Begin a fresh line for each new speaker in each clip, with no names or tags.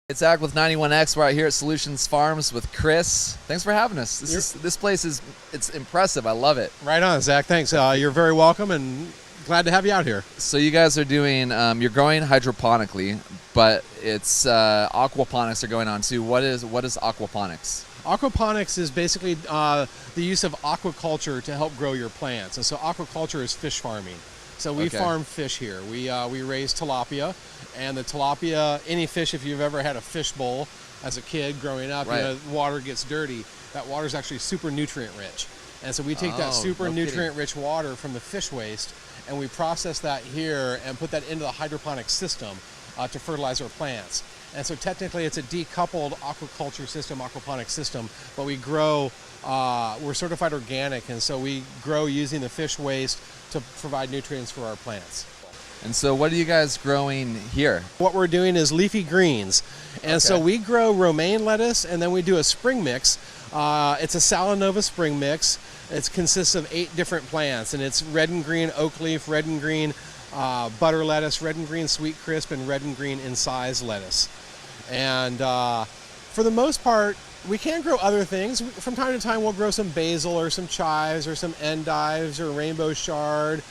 It's Zach with 91X. We're out here at Solutions Farms with Chris. Thanks for having us. This place it's impressive. I love it.
Right on, Zach. Thanks. You're very welcome and glad to have you out here.
So you guys are doing, you're growing hydroponically, but it's aquaponics are going on too. What is aquaponics?
Aquaponics is basically the use of aquaculture to help grow your plants. And so aquaculture is fish farming. So we farm fish here. We raise tilapia, and the tilapia, any fish, if you've ever had a fish bowl as a kid growing up,
right.
You know, water gets dirty. That water is actually super nutrient rich. And so we take that super nutrient rich water from the fish waste and we process that here and put that into the hydroponic system to fertilize our plants. And so technically it's a decoupled aquaculture system, aquaponic system, but we grow, we're certified organic, and so we grow using the fish waste to provide nutrients for our plants.
And so what are you guys growing here?
What we're doing is leafy greens. And so we grow romaine lettuce, and then we do a spring mix. It's a Salanova spring mix. It consists of 8 different plants, and it's red and green oak leaf, red and green butter lettuce, red and green sweet crisp, and red and green incised lettuce. And for the most part, we can grow other things. From time to time, we'll grow some basil or some chives or some endives or rainbow chard,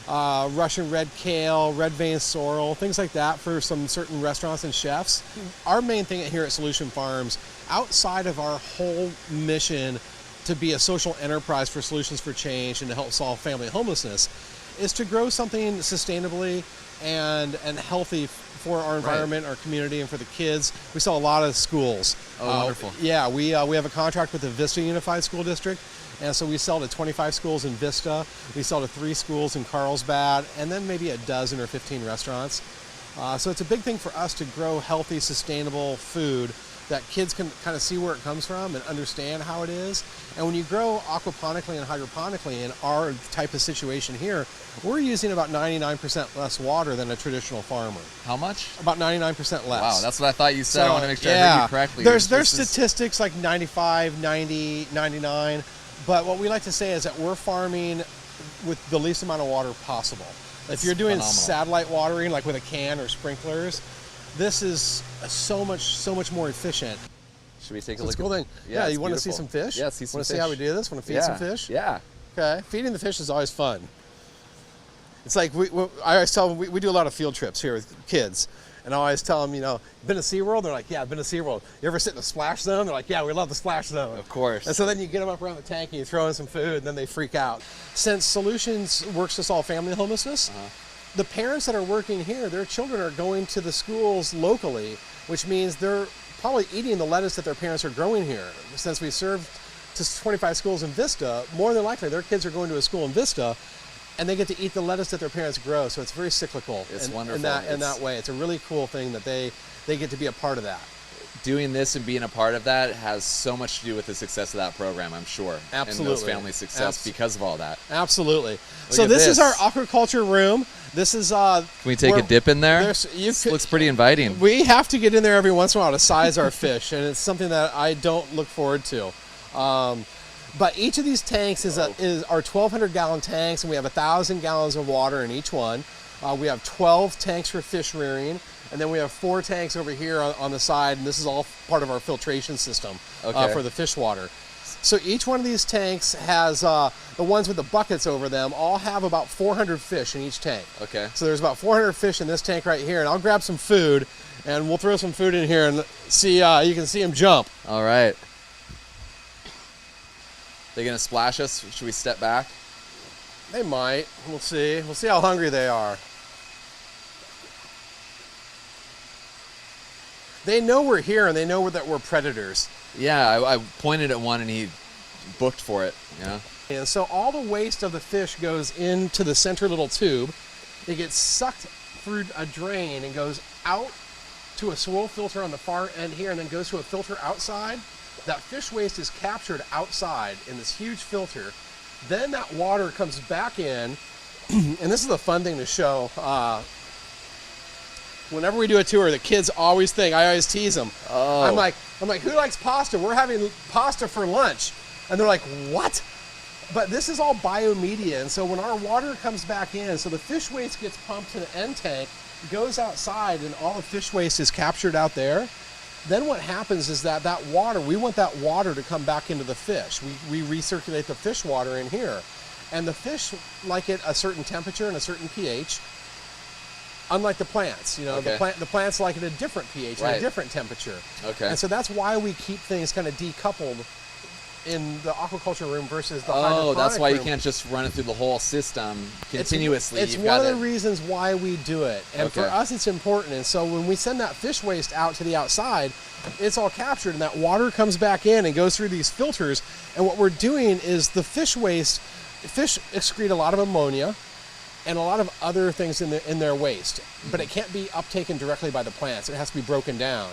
Russian red kale, red vein sorrel, things like that for some certain restaurants and chefs. Our main thing here at Solution Farms, outside of our whole mission to be a social enterprise for solutions for change and to help solve family homelessness, is to grow something sustainably and healthy for our environment, our community, and for the kids. We sell a lot of schools.
Oh, wonderful.
Yeah, we have a contract with the Vista Unified School District, and so we sell to 25 schools in Vista. We sell to 3 schools in Carlsbad, and then maybe a dozen or 15 restaurants. So it's a big thing for us to grow healthy, sustainable food that kids can kind of see where it comes from and understand how it is. And when you grow aquaponically and hydroponically in our type of situation here, we're using about 99% less water than a traditional farmer.
How much?
About 99% less.
Wow, that's what I thought you said.
So,
I want to make sure I heard you correctly.
There's statistics like 95, 90, 99, but what we like to say is that we're farming with the least amount of water possible. If you're doing satellite watering, like with a can or sprinklers, this is so much more efficient.
Should we take a
It's
look?
a cool thing. Yeah, you want to see some fish?
Yeah, see some
Want to
fish.
see how we do this? Want to feed some fish?
Yeah.
Okay. Feeding the fish is always fun. It's like I always tell them, we do a lot of field trips here with kids, and I always tell them, you know, been to SeaWorld? They're like, yeah, I've been to SeaWorld. You ever sit in a splash zone? They're like, yeah, we love the splash zone.
Of course.
And so then you get them up around the tank and you throw in some food, and then they freak out. Since Solutions works to solve family homelessness, the parents that are working here, their children are going to the schools locally, which means they're probably eating the lettuce that their parents are growing here. Since we serve to 25 schools in Vista, more than likely their kids are going to a school in Vista, and they get to eat the lettuce that their parents grow. So it's very cyclical.
It's wonderful.
In that way. It's a really cool thing that they get to be a part of that.
Doing this and being a part of that has so much to do with the success of that program, I'm sure.
Absolutely.
And those family success because of all that.
Absolutely.
So
this is our aquaculture room. This is
Can we take a dip in there?
This
looks pretty inviting.
We have to get in there every once in a while to size our fish, and it's something that I don't look forward to. But each of these tanks is our 1,200 gallon tanks, and we have 1,000 gallons of water in each one. We have 12 tanks for fish rearing, and then we have 4 tanks over here on the side, and this is all part of our filtration system for the fish water. So each one of these tanks has, the ones with the buckets over them, all have about 400 fish in each tank.
Okay.
So there's about 400 fish in this tank right here, and I'll grab some food, and we'll throw some food in here and see, you can see them jump.
All right. They gonna splash us? Should we step back?
They might. We'll see. We'll see how hungry they are. They know we're here, and they know that we're predators.
Yeah, I pointed at one and he booked for it. Yeah.
And so all the waste of the fish goes into the center little tube. It gets sucked through a drain and goes out to a swirl filter on the far end here, and then goes to a filter outside. That fish waste is captured outside in this huge filter. Then that water comes back in, and this is the fun thing to show. Whenever we do a tour, the kids always think, I always tease them.
Oh.
I'm like, who likes pasta? We're having pasta for lunch. And they're like, what? But this is all biomedia, and so when our water comes back in, so the fish waste gets pumped to the end tank, goes outside, and all the fish waste is captured out there. then what happens is that water, we want that water to come back into the fish. We recirculate the fish water in here. And the fish like it a certain temperature and a certain pH, unlike the plants. You know,
Okay.
the plants like it a different pH and a different temperature.
Okay.
And so that's why we keep things kind of decoupled in the aquaculture room versus the
Oh,
hydroponic
that's why
room.
you can't just run it through the whole system continuously.
It's
You've
one of
gotta-
the reasons why we do it. And for
Okay.
us, it's important. And so when we send that fish waste out to the outside, it's all captured and that water comes back in and goes through these filters. And what we're doing is the fish waste, fish excrete a lot of ammonia and a lot of other things in their waste, but it can't be uptaken directly by the plants. It has to be broken down.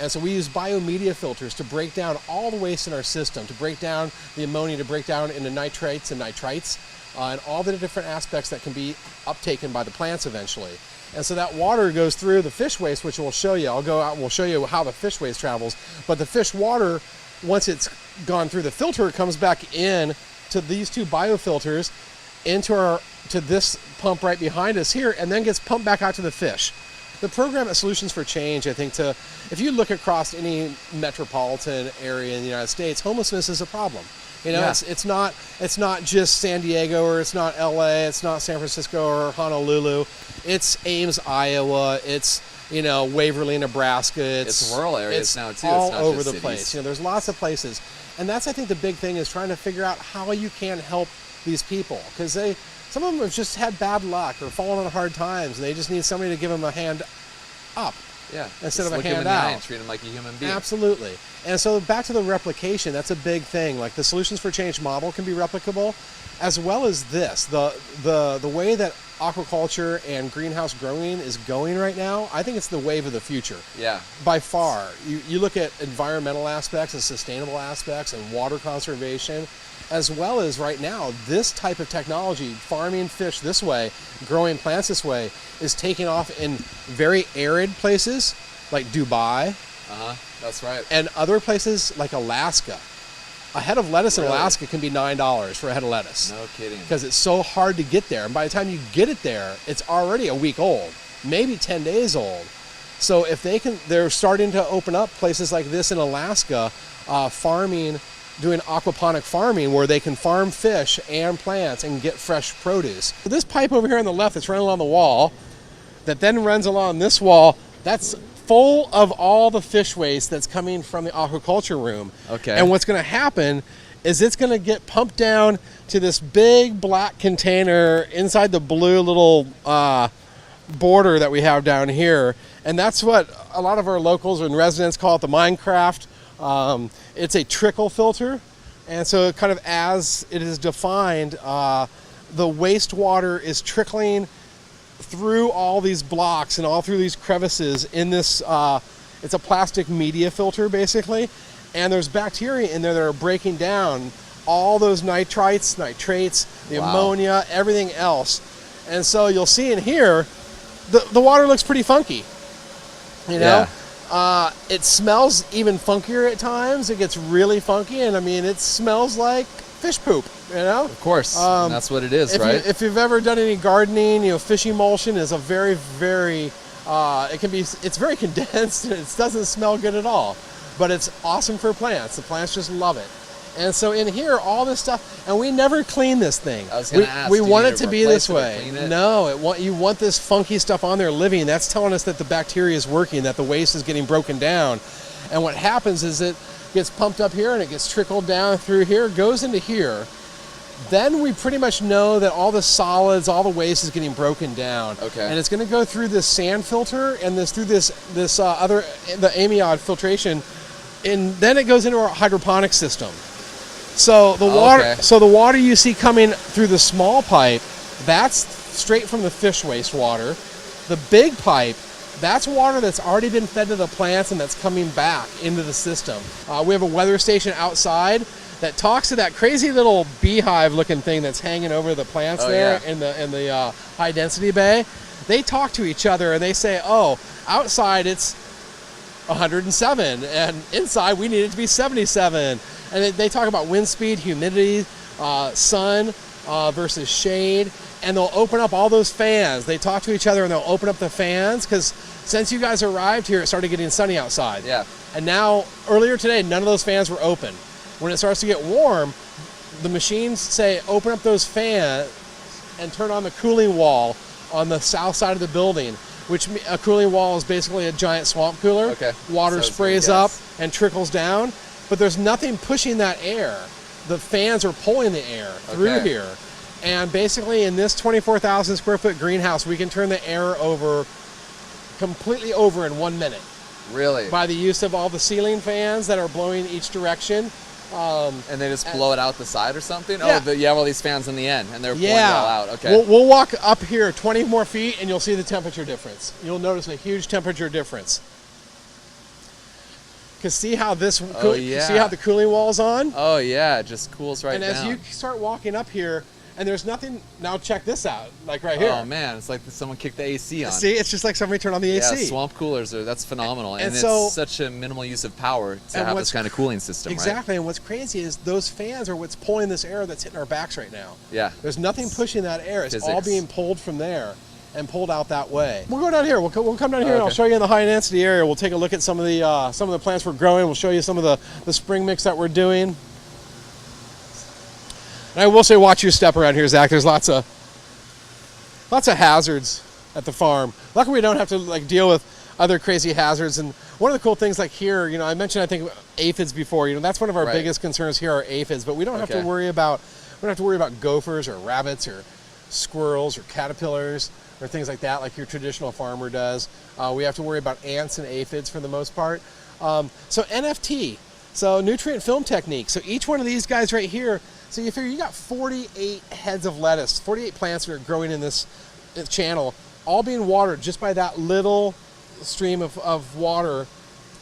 And so we use biomedia filters to break down all the waste in our system, to break down the ammonia, to break down into nitrates and nitrites, and all the different aspects that can be uptaken by the plants eventually. And so that water goes through the fish waste, which we'll show you. I'll go out and we'll show you how the fish waste travels. But the fish water, once it's gone through the filter, it comes back in to these two biofilters to this pump right behind us here, and then gets pumped back out to the fish. The program at Solutions for Change, I think, if you look across any metropolitan area in the United States, homelessness is a problem. You know,
Yeah.
it's not just San Diego, or it's not LA, it's not San Francisco or Honolulu. It's Ames, Iowa. It's, you know, Waverly, Nebraska.
It's rural areas now, too. It's
all
not
over
just
the
cities.
place. You know, there's lots of places, and that's, I think, the big thing is trying to figure out how you can help these people, because some of them have just had bad luck or fallen on hard times, and they just need somebody to give them a hand up.
Yeah.
Instead
Just
of a
look him
hand
in the eye
out.
and treat him like a human being.
Absolutely. And so back to the replication, that's a big thing. Like the Solutions for Change model can be replicable, as well as this. The way that aquaculture and greenhouse growing is going right now, I think it's the wave of the future.
Yeah.
By far. You look at environmental aspects and sustainable aspects and water conservation, as well as right now, this type of technology, farming fish this way, growing plants this way, is taking off in very arid places like Dubai
That's right.
and other places like Alaska. A head of lettuce in
Really?
Alaska can be $9 for a head of lettuce.
No kidding.
Because it's so hard to get there. And by the time you get it there, it's already a week old, maybe 10 days old. So if they're starting to open up places like this in Alaska, doing aquaponic farming where they can farm fish and plants and get fresh produce. This pipe over here on the left that's running along the wall, that then runs along this wall, that's full of all the fish waste that's coming from the aquaculture room.
Okay.
And what's going to happen is it's going to get pumped down to this big black container inside the blue little border that we have down here. And that's what a lot of our locals and residents call it, the Minecraft. It's a trickle filter, and so kind of as it is defined, the wastewater is trickling through all these blocks and all through these crevices in this, it's a plastic media filter basically, and there's bacteria in there that are breaking down all those nitrites, nitrates, the ammonia, everything else. And so you'll see in here, the water looks pretty funky, you know?
Yeah.
It smells even funkier at times. It gets really funky, and I mean, it smells like fish poop, you know?
Of course. And that's what it is, right?
If you've ever done any gardening, you know, fish emulsion is a very, very, it's very condensed, and it doesn't smell good at all, but it's awesome for plants. The plants just love it. And so in here, all this stuff, and we never clean this thing.
I was gonna ask,
we
do you
want
need
it
to
to be
replace
this
it or
way.
clean it?
No, you want this funky stuff on there living. That's telling us that the bacteria is working, that the waste is getting broken down. And what happens is it gets pumped up here and it gets trickled down through here, goes into here. Then we pretty much know that all the solids, all the waste is getting broken down.
Okay.
And it's going to go through this sand filter and through the amide filtration, and then it goes into our hydroponic system. So the water you see coming through the small pipe, that's straight from the fish wastewater. The big pipe, that's water that's already been fed to the plants and that's coming back into the system. We have a weather station outside that talks to that crazy little beehive looking thing that's hanging over the plants in the high density bay. They talk to each other and they say, oh, outside it's 107 and inside we need it to be 77. And they talk about wind speed, humidity, sun, versus shade. And they'll open up all those fans. They talk to each other and they'll open up the fans because since you guys arrived here, it started getting sunny outside.
Yeah.
And now, earlier today, none of those fans were open. When it starts to get warm, the machines say open up those fans and turn on the cooling wall on the south side of the building, which a cooling wall is basically a giant swamp cooler.
Okay.
Water sprays up and trickles down, but there's nothing pushing that air. The fans are pulling the air through here. And basically in this 24,000 square foot greenhouse, we can turn the air completely over in 1 minute.
Really?
By the use of all the ceiling fans that are blowing each direction.
And they just blow it out the side or something?
Yeah.
Oh, you have all these fans in the end, and they're blowing it all out. Okay.
We'll walk up here 20 more feet, and you'll see the temperature difference. You'll notice a huge temperature difference. Because see how see how the cooling wall's on?
Oh, yeah. It just cools right down.
And as you start walking up here, and there's nothing, now check this out, like right here.
Oh man, it's like someone kicked the AC on.
See, it's just like somebody turned on the AC.
Yeah, swamp coolers, that's phenomenal. And
so,
it's such a minimal use of power to have this kind of cooling system,
exactly,
right?
and what's crazy is those fans are what's pulling this air that's hitting our backs right now.
Yeah.
There's nothing pushing that air. It's
physics.
all being pulled from there and pulled out that way. We'll go down here. We'll come down here and I'll show you in the high density area. We'll take a look at some of the plants we're growing. We'll show you some of the spring mix that we're doing. And I will say, watch your step around here, Zach. There's lots of hazards at the farm. Luckily, we don't have to deal with other crazy hazards. And one of the cool things, like here, I mentioned I think aphids before. That's one of our biggest concerns here are aphids. But we don't have to worry about gophers or rabbits or squirrels or caterpillars or things like that, like your traditional farmer does. We have to worry about ants and aphids for the most part. So NFT, so nutrient film technique. So each one of these guys right here. So you figure you got 48 heads of lettuce, 48 plants that are growing in this channel, all being watered just by that little stream of water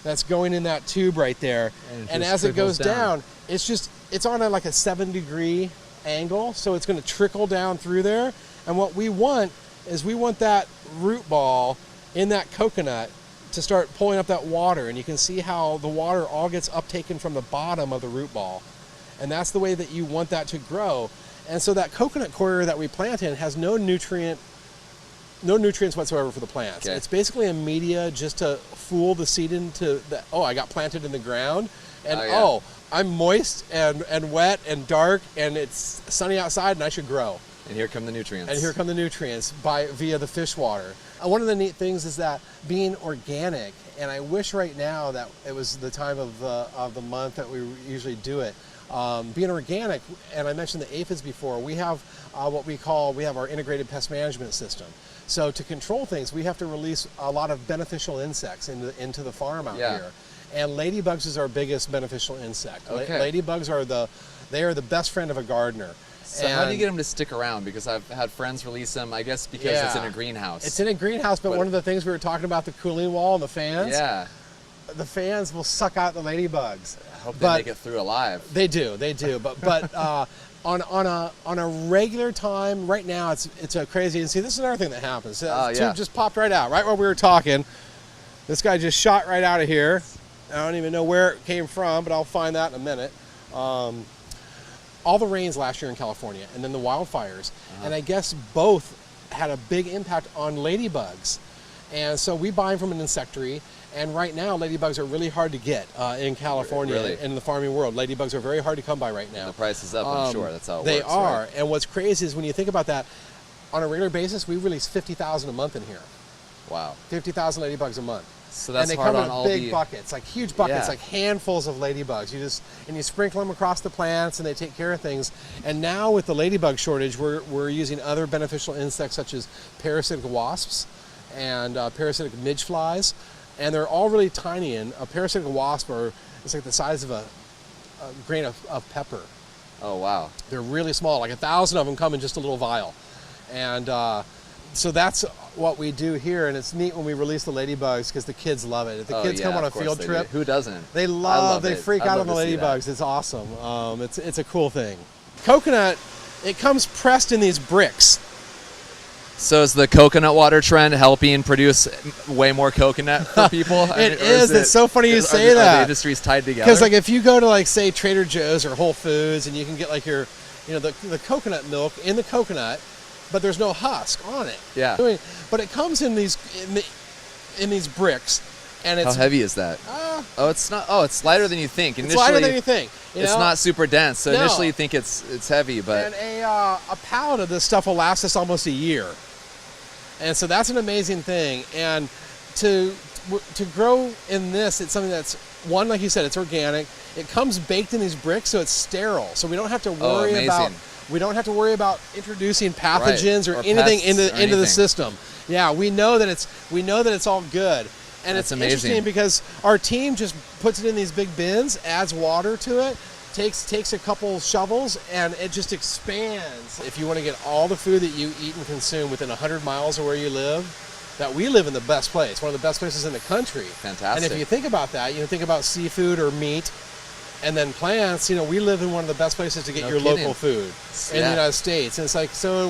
that's going in that tube right there. And as it goes down, it's on like a 7-degree angle, so it's going to trickle down through there. And what we want is that root ball in that coconut to start pulling up that water. And you can see how the water all gets uptaken from the bottom of the root ball. And that's the way that you want that to grow. And so that coconut coir that we plant in has no nutrients whatsoever for the plants. Okay. It's basically a media just to fool the seed into I got planted in the ground, and I'm moist and wet and dark, and it's sunny outside, and I should grow.
And here come the nutrients.
Via the fish water. One of the neat things is that being organic, and I wish right now that it was the time of the month that we usually do it. Being organic, and I mentioned the aphids before, we have we have our integrated pest management system. So to control things, we have to release a lot of beneficial insects into the farm out here. And ladybugs is our biggest beneficial insect.
Okay.
Ladybugs are the best friend of a gardener.
So how do you get them to stick around? Because I've had friends release them, I guess because it's in a greenhouse.
It's in a greenhouse, but one of the things we were talking about, the cooling wall and the fans.
Yeah.
The fans will suck out the ladybugs.
I hope they make it through alive.
They do. But on a regular time, right now it's a crazy. And see, this is another thing that happens. Tube just popped right out, right while we were talking. This guy just shot right out of here. I don't even know where it came from, but I'll find that in a minute. All the rains last year in California, and then the wildfires, and I guess both had a big impact on ladybugs. And so we buy them from an insectary. And right now, ladybugs are really hard to get in California, in the farming world. Ladybugs are very hard to come by right now.
And the price is up, I'm sure. That's how it works.
They are.
Right?
And what's crazy is when you think about that, on a regular basis, we release 50,000 a month in here.
Wow.
50,000 ladybugs a month.
So that's
and they
hard
come
on
in
all
big buckets, like huge buckets,
Yeah.
like handfuls of ladybugs. You sprinkle them across the plants, and they take care of things. And now with the ladybug shortage, we're using other beneficial insects such as parasitic wasps and parasitic midge flies. And they're all really tiny, and a parasitic wasp it's like the size of a grain of pepper.
Oh, wow.
They're really small, like 1,000 of them come in just a little vial. And so that's what we do here, and it's neat when we release the ladybugs because the kids love it. If the kids come on a field trip,
who doesn't?
They freak out on the ladybugs. It's awesome. It's a cool thing. Coconut, it comes pressed in these bricks.
So is the coconut water trend helping produce way more coconut for people?
It's so funny you say that.
Are the industries tied together?
Because if you go to say Trader Joe's or Whole Foods, and you can get your the coconut milk in the coconut, but there's no husk on it.
Yeah.
But it comes in these bricks, and it's
how heavy is that? Oh, it's not. Oh, it's lighter than you think.
It's lighter than you think.
It's not super dense, so initially you think it's heavy, but
and a pallet of this stuff will last us almost a year, and so that's an amazing thing. And to grow in this, it's something that's one, like you said, it's organic. It comes baked in these bricks, so it's sterile. So we don't have to worry about introducing pathogens or anything into the system. Yeah, we know that it's all good. And
That's
it's
amazing.
Interesting because our team just puts it in these big bins, adds water to it, takes a couple shovels, and it just expands. If you want to get all the food that you eat and consume within 100 miles of where you live, that we live in the best place, one of the best places in the country.
Fantastic.
And if you think about that, think about seafood or meat, and then plants, we live in one of the best places to get your local food in the United States. And it's like, so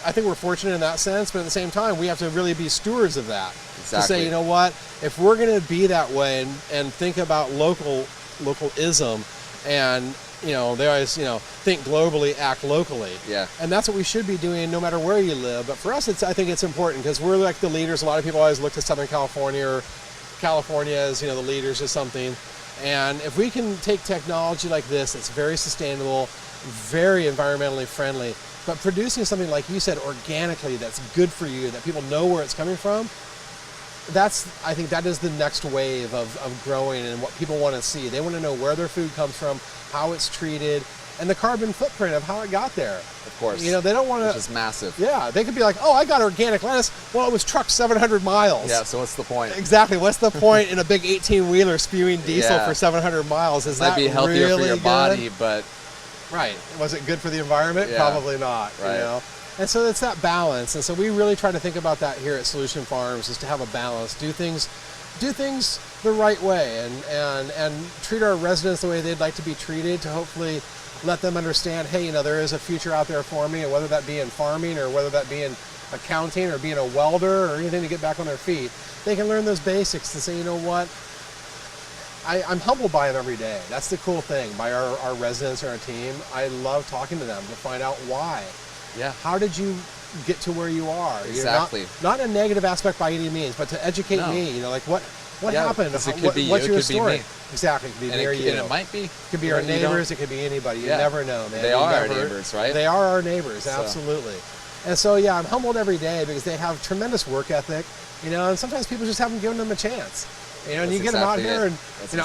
I think we're fortunate in that sense, but at the same time, we have to really be stewards of that.
Exactly.
To say, you know what, if we're going to be that way and think about localism, and they always think globally, act locally.
Yeah.
And that's what we should be doing no matter where you live. But for us, I think it's important because we're like the leaders. A lot of people always look to Southern California or California as the leaders of something. And if we can take technology like this, that's very sustainable, very environmentally friendly, but producing something like you said organically that's good for you, that people know where it's coming from, I think that is the next wave of growing and what people want to see. They want to know where their food comes from, how it's treated, and the carbon footprint of how it got there.
Of course.
They don't want to...
Which is massive.
Yeah, they could be like, oh, I got organic lettuce. Well, it was trucked 700 miles.
Yeah, so what's the point?
Exactly. What's the point in a big 18-wheeler spewing diesel for 700 miles? Is that
might be healthier
really
for your
good?
body, but...
Right. Was it good for the environment?
Yeah.
Probably not.
Right.
And so it's that balance. And so we really try to think about that here at Solution Farms, is to have a balance, do things the right way, and treat our residents the way they'd like to be treated, to hopefully let them understand, hey, there is a future out there for me, and whether that be in farming or whether that be in accounting or being a welder or anything to get back on their feet, they can learn those basics and say, you know what, I'm humbled by them every day. That's the cool thing, by our residents and our team. I love talking to them to find out why.
Yeah.
How did you get to where you are?
Exactly.
Not in a negative aspect by any means, but to educate me. Like what happened?
It could be
what's
you,
your
it could
story?
be me.
Exactly. It could be me or you.
And it might be.
It could be our neighbors. It could be anybody. You never know, man.
They are our neighbors, right?
They are our neighbors. Absolutely. And so I'm humbled every day because they have tremendous work ethic. And sometimes people just haven't given them a chance. And you get them out here, and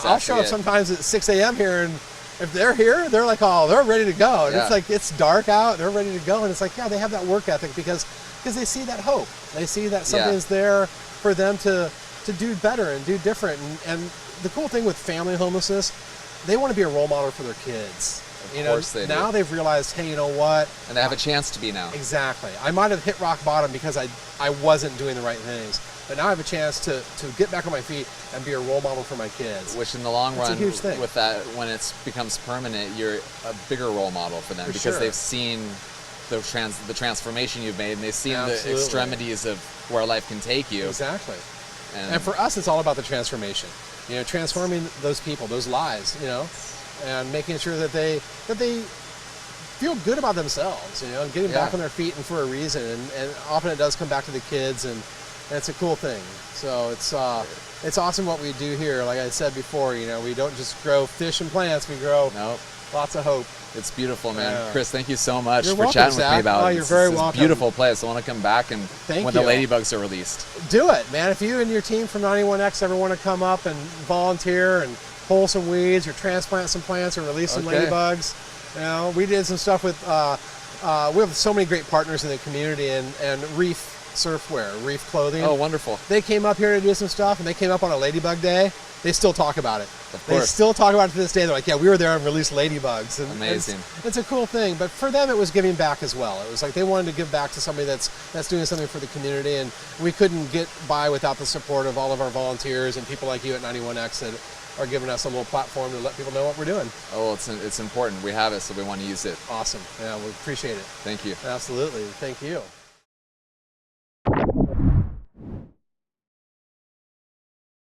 I'll show up sometimes at 6 a.m. here, and if they're here, they're like, oh, they're ready to go. And it's like, it's dark out, they're ready to go. And it's like, they have that work ethic because they see that hope. They see that something's there for them to do better and do different. And the cool thing with family homelessness, they want to be a role model for their kids.
Of course they do.
Now they've realized, hey, you know what?
And they have a chance to be now.
Exactly. I might have hit rock bottom because I wasn't doing the right things. But now I have a chance to get back on my feet and be a role model for my kids.
Which in the long run,
a huge thing.
With that, when it becomes permanent, you're a bigger role model for them because they've seen the transformation you've made, and they've seen the extremities of where life can take you.
Exactly. And for us, it's all about the transformation. Transforming those people, those lives, and making sure that they feel good about themselves, and getting back on their feet and for a reason. And often it does come back to the kids, and it's a cool thing. So it's awesome what we do here. Like I said before, we don't just grow fish and plants. We grow lots of hope.
It's beautiful, man. Yeah. Chris, thank you so much
for
chatting with me about it.
You're very welcome.
It's a beautiful place. I want to come back and when the ladybugs are released.
Do it, man. If you and your team from 91X ever want to come up and volunteer and pull some weeds or transplant some plants or release some ladybugs, we did some stuff with, we have so many great partners in the community, and Reef Surfwear, Reef Clothing.
Oh, wonderful.
They came up here to do some stuff, and they came up on a ladybug day. They still talk about it.
Of course.
They still talk about it to this day. They're like, we were there and released ladybugs. And
amazing.
It's a cool thing, but for them it was giving back as well. It was like they wanted to give back to somebody that's doing something for the community, and we couldn't get by without the support of all of our volunteers and people like you at 91X that are giving us a little platform to let people know what we're doing.
Oh, well, it's important. We have it, so we want to use it.
Awesome. Yeah, we appreciate it.
Thank you.
Absolutely. Thank you.